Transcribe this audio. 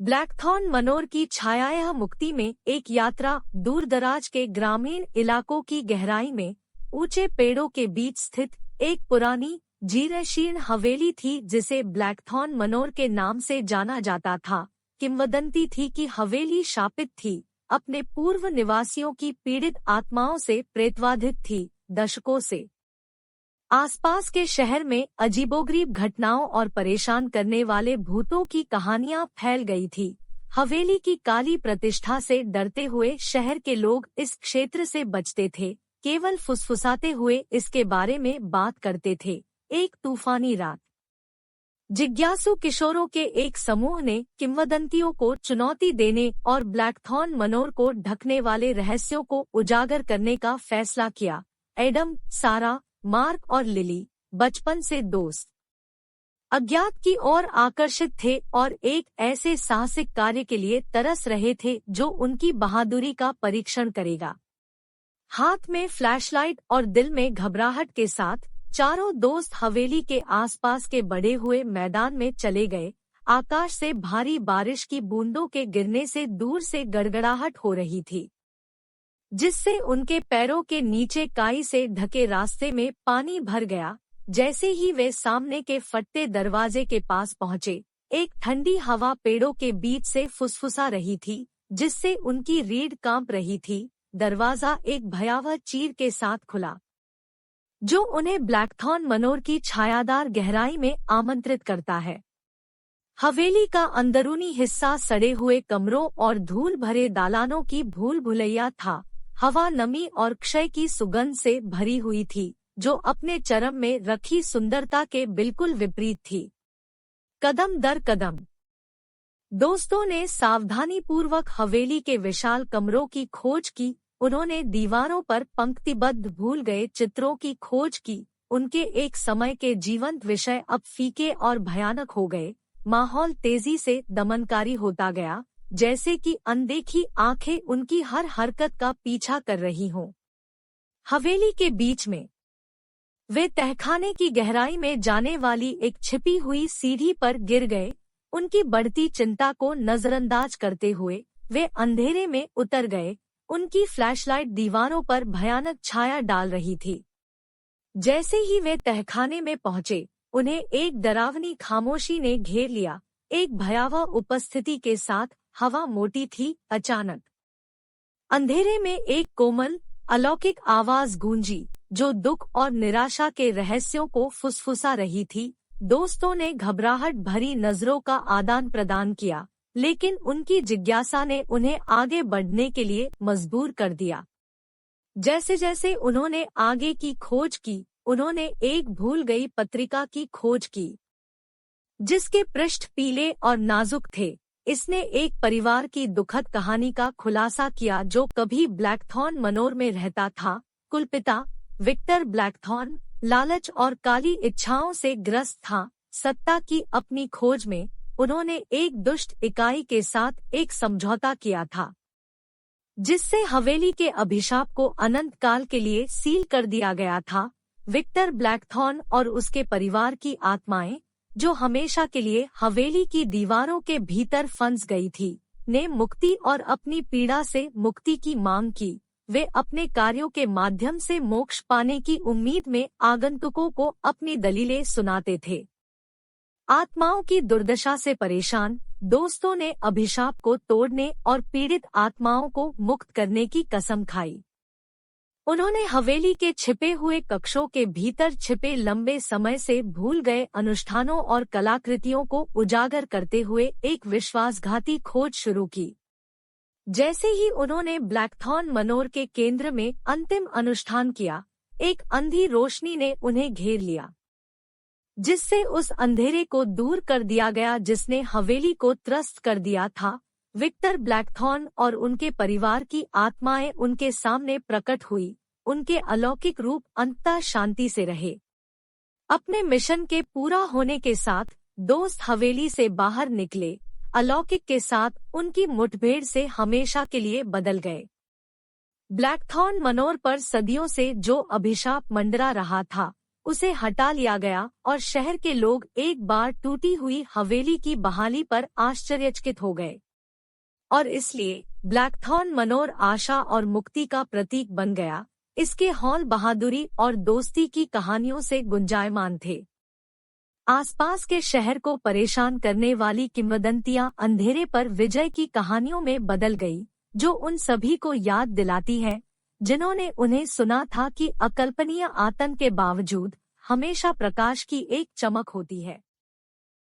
Blackthorn Manor की छाया मुक्ति में एक यात्रा दूरदराज के ग्रामीण इलाकों की गहराई में ऊंचे पेड़ों के बीच स्थित एक पुरानी जीर्णशीर्ण हवेली थी जिसे ब्लैकथॉर्न मनोर के नाम से जाना जाता था। किंवदंती थी कि हवेली शापित थी, अपने पूर्व निवासियों की पीड़ित आत्माओं से प्रेतवाधित थी। दशकों से आसपास के शहर में अजीबोगरीब घटनाओं और परेशान करने वाले भूतों की कहानियां फैल गई थी। हवेली की काली प्रतिष्ठा से डरते हुए शहर के लोग इस क्षेत्र से बचते थे, केवल फुसफुसाते हुए इसके बारे में बात करते थे। एक तूफानी रात, जिज्ञासु किशोरों के एक समूह ने किंवदंतियों को चुनौती देने और ब्लैकथॉर्न मनोर को ढकने वाले रहस्यों को उजागर करने का फैसला किया। एडम, सारा, मार्क और लिली बचपन से दोस्त, अज्ञात की ओर आकर्षित थे और एक ऐसे साहसिक कार्य के लिए तरस रहे थे जो उनकी बहादुरी का परीक्षण करेगा। हाथ में फ्लैशलाइट और दिल में घबराहट के साथ चारों दोस्त हवेली के आसपास के बढ़े हुए मैदान में चले गए। आकाश से भारी बारिश की बूंदों के गिरने से दूर से गड़गड़ाहट हो रही थी, जिससे उनके पैरों के नीचे काई से ढके रास्ते में पानी भर गया। जैसे ही वे सामने के फटते दरवाजे के पास पहुंचे, एक ठंडी हवा पेड़ों के बीच से फुसफुसा रही थी, जिससे उनकी रीढ़ कांप रही थी। दरवाजा एक भयावह चीर के साथ खुला, जो उन्हें ब्लैकथॉर्न मनोर की छायादार गहराई में आमंत्रित करता है। हवेली का अंदरूनी हिस्सा सड़े हुए कमरों और धूल भरे दालानों की भूल भुलैया था। हवा नमी और क्षय की सुगंध से भरी हुई थी, जो अपने चरम में रखी सुंदरता के बिल्कुल विपरीत थी। कदम दर कदम दोस्तों ने सावधानीपूर्वक हवेली के विशाल कमरों की खोज की। उन्होंने दीवारों पर पंक्तिबद्ध भूल गए चित्रों की खोज की। उनके एक समय के जीवंत विषय अब फीके और भयानक हो गए। माहौल तेजी से दमनकारी होता गया, जैसे कि अनदेखी आंखें उनकी हर हरकत का पीछा कर रही हों। हवेली के बीच में वे तहखाने की गहराई में जाने वाली एक छिपी हुई सीढ़ी पर गिर गए। उनकी बढ़ती चिंता को नजरअंदाज करते हुए वे अंधेरे में उतर गए। उनकी फ्लैशलाइट दीवारों पर भयानक छाया डाल रही थी। जैसे ही वे तहखाने में पहुंचे, उन्हें एक डरावनी खामोशी ने घेर लिया। एक भयावह उपस्थिति के साथ हवा मोटी थी। अचानक अंधेरे में एक कोमल, अलौकिक आवाज गूंजी, जो दुख और निराशा के रहस्यों को फुसफुसा रही थी। दोस्तों ने घबराहट भरी नजरों का आदान प्रदान किया, लेकिन उनकी जिज्ञासा ने उन्हें आगे बढ़ने के लिए मजबूर कर दिया। जैसे जैसे उन्होंने आगे की खोज की, उन्होंने एक भूल गई पत्रिका की खोज की, जिसके पृष्ठ पीले और नाजुक थे। इसने एक परिवार की दुखद कहानी का खुलासा किया जो कभी ब्लैकथॉर्न मनोर में रहता था। कुलपिता विक्टर ब्लैकथॉर्न लालच और काली इच्छाओं से ग्रस्त था। सत्ता की अपनी खोज में उन्होंने एक दुष्ट इकाई के साथ एक समझौता किया था, जिससे हवेली के अभिशाप को अनंत काल के लिए सील कर दिया गया था। विक्टर ब्लैकथॉर्न और उसके परिवार की आत्माएं, जो हमेशा के लिए हवेली की दीवारों के भीतर फंस गई थी, ने मुक्ति और अपनी पीड़ा से मुक्ति की मांग की। वे अपने कार्यों के माध्यम से मोक्ष पाने की उम्मीद में आगंतुकों को अपनी दलीलें सुनाते थे। आत्माओं की दुर्दशा से परेशान दोस्तों ने अभिशाप को तोड़ने और पीड़ित आत्माओं को मुक्त करने की कसम खाई। उन्होंने हवेली के छिपे हुए कक्षों के भीतर छिपे लंबे समय से भूल गए अनुष्ठानों और कलाकृतियों को उजागर करते हुए एक विश्वासघाती खोज शुरू की। जैसे ही उन्होंने ब्लैकथॉर्न मनोर के केंद्र में अंतिम अनुष्ठान किया, एक अंधी रोशनी ने उन्हें घेर लिया, जिससे उस अंधेरे को दूर कर दिया गया जिसने हवेली को त्रस्त कर दिया था। विक्टर ब्लैकथॉर्न और उनके परिवार की आत्माएं उनके सामने प्रकट हुई। उनके अलौकिक रूप अंततः शांति से रहे। अपने मिशन के पूरा होने के साथ दोस्त हवेली से बाहर निकले। अलौकिक के साथ उनकी मुठभेड़ से हमेशा के लिए बदल गए। ब्लैकथॉर्न मनोर पर सदियों से जो अभिशाप मंडरा रहा था, उसे हटा लिया गया और शहर के लोग एक बार टूटी हुई हवेली की बहाली पर आश्चर्यचकित हो गए। और इसलिए ब्लैकथॉर्न मनोर आशा और मुक्ति का प्रतीक बन गया। इसके हॉल बहादुरी और दोस्ती की कहानियों से गुंजायमान थे। आसपास के शहर को परेशान करने वाली किंवदंतियां अंधेरे पर विजय की कहानियों में बदल गई, जो उन सभी को याद दिलाती है जिन्होंने उन्हें सुना था कि अकल्पनीय आतंक के बावजूद हमेशा प्रकाश की एक चमक होती है।